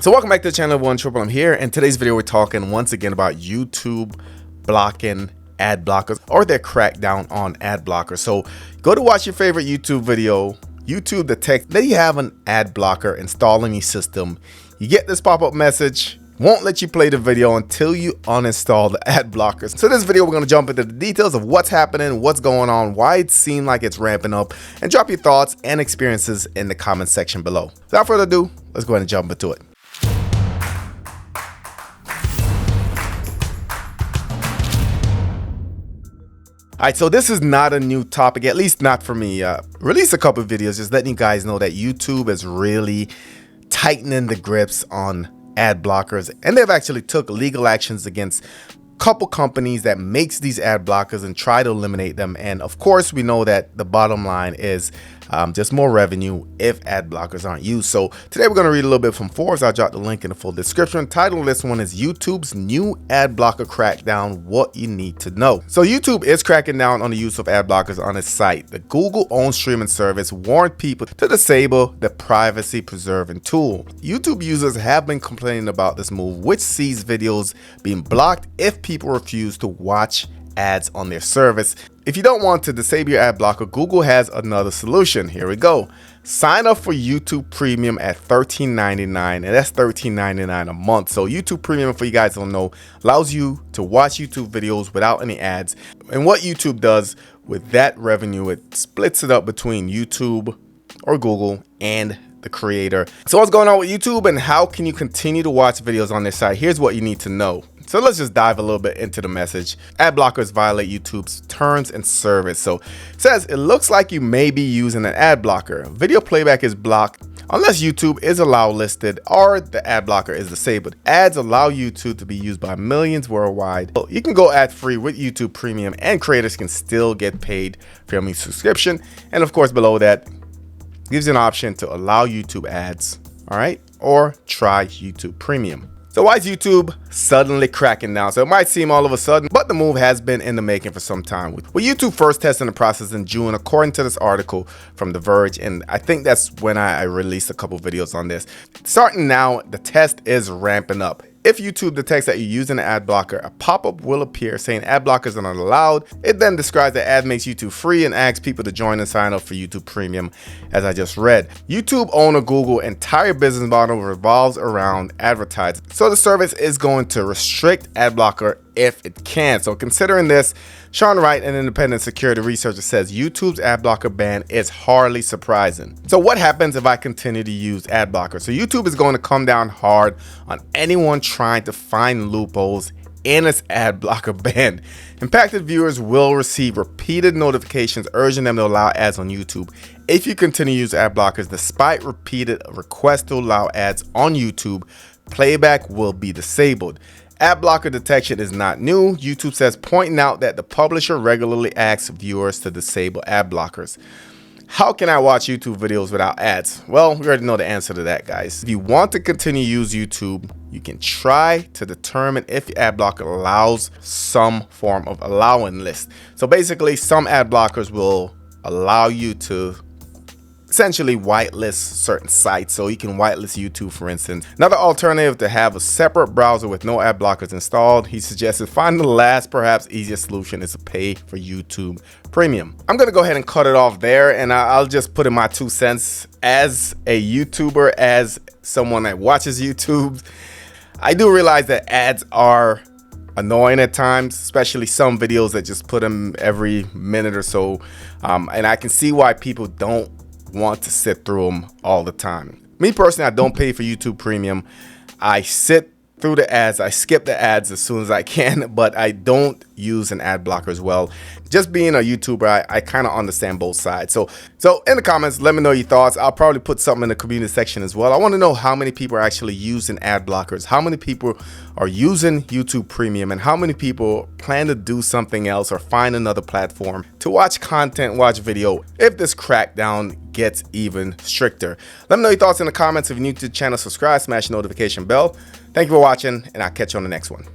So welcome back to the channel. One Triple. I'm here. In today's video, we're talking once again about YouTube blocking ad blockers or their crackdown on ad blockers. So go to watch your favorite YouTube video. YouTube detects that you have an ad blocker installed in your system. You get this pop-up message. Won't let you play the video until you uninstall the ad blockers. So this video, we're going to jump into the details of what's happening, what's going on, why it seems like it's ramping up, and drop your thoughts and experiences in the comment section below. Without further ado, let's go ahead and jump into it. Alright, so this is not a new topic, at least not for me. Released a couple of videos just letting you guys know that YouTube is really tightening the grips on ad blockers, and they've actually took legal actions against a couple companies that makes these ad blockers and try to eliminate them. And of course, we know that the bottom line is just more revenue if ad blockers aren't used. So today we're going to read a little bit from Forbes. I'll drop the link in the full description. Title of this one is YouTube's new ad blocker crackdown, what you need to know. So YouTube is cracking down on the use of ad blockers on its site. The Google-owned streaming service warned people to disable the privacy preserving tool. YouTube users have been complaining about this move, which sees videos being blocked if people refuse to watch ads on their service. If you don't want to disable your ad blocker, Google has another solution. Here we go. Sign up for YouTube Premium at $13.99, and that's $13.99 a month. So YouTube Premium, for you guys who don't know, allows you to watch YouTube videos without any ads. And what YouTube does with that revenue, it splits it up between YouTube or Google and the creator. So what's going on with YouTube and how can you continue to watch videos on their site? Here's what you need to know. So let's just dive a little bit into the message. Ad blockers violate YouTube's terms and service. So it says it looks like you may be using an ad blocker. Video playback is blocked unless YouTube is allowed listed or the ad blocker is disabled. Ads allow YouTube to be used by millions worldwide. So you can go ad free with YouTube Premium and creators can still get paid from your subscription. And of course below that gives you an option to allow YouTube ads, all right, or try YouTube Premium. So why is YouTube suddenly cracking down? So it might seem all of a sudden, but the move has been in the making for some time. With YouTube first testing the process in June, according to this article from The Verge, and I think that's when I released a couple videos on this. Starting now, the test is ramping up. If YouTube detects that you're using an ad blocker, a pop-up will appear saying ad blockers are not allowed. It then describes that ad makes YouTube free and asks people to join and sign up for YouTube Premium, as I just read. YouTube owner Google's entire business model revolves around advertising. So the service is going to restrict ad blocker if it can. So considering this, Sean Wright, an independent security researcher, says YouTube's ad blocker ban is hardly surprising. So what happens if I continue to use ad blocker? So YouTube is going to come down hard on anyone trying to find loopholes in its ad blocker ban. Impacted viewers will receive repeated notifications urging them to allow ads on YouTube. If you continue to use ad blockers despite repeated requests to allow ads on YouTube, playback will be disabled. Ad blocker detection is not new, YouTube says, pointing out that the publisher regularly asks viewers to disable ad blockers. How can I watch YouTube videos without ads? Well, we already know the answer to that, guys. If you want to continue to use YouTube, you can try to determine if your ad blocker allows some form of allowing list. So basically, some ad blockers will allow you to essentially whitelist certain sites. So you can whitelist YouTube, for instance. Another alternative to have a separate browser with no ad blockers installed, he suggested finding the last, perhaps easiest solution is to pay for YouTube Premium. I'm gonna go ahead and cut it off there, and I'll just put in my 2 cents as a YouTuber, as someone that watches YouTube. I do realize that ads are annoying at times, especially some videos that just put them every minute or so, and I can see why people don't want to sit through them all the time. Me personally, I don't pay for YouTube Premium. I sit through the ads. I skip the ads as soon as I can, but I don't use an ad blocker as well. Just being a YouTuber, I kind of understand both sides. So in the comments, let me know your thoughts. I'll probably put something in the community section as well. I want to know how many people are actually using ad blockers, how many people are using YouTube Premium, and how many people plan to do something else or find another platform to watch content, watch video if this crackdown gets even stricter. Let me know your thoughts in the comments. If you're new to the channel, subscribe, smash the notification bell. Thank you for watching, and I'll catch you on the next one.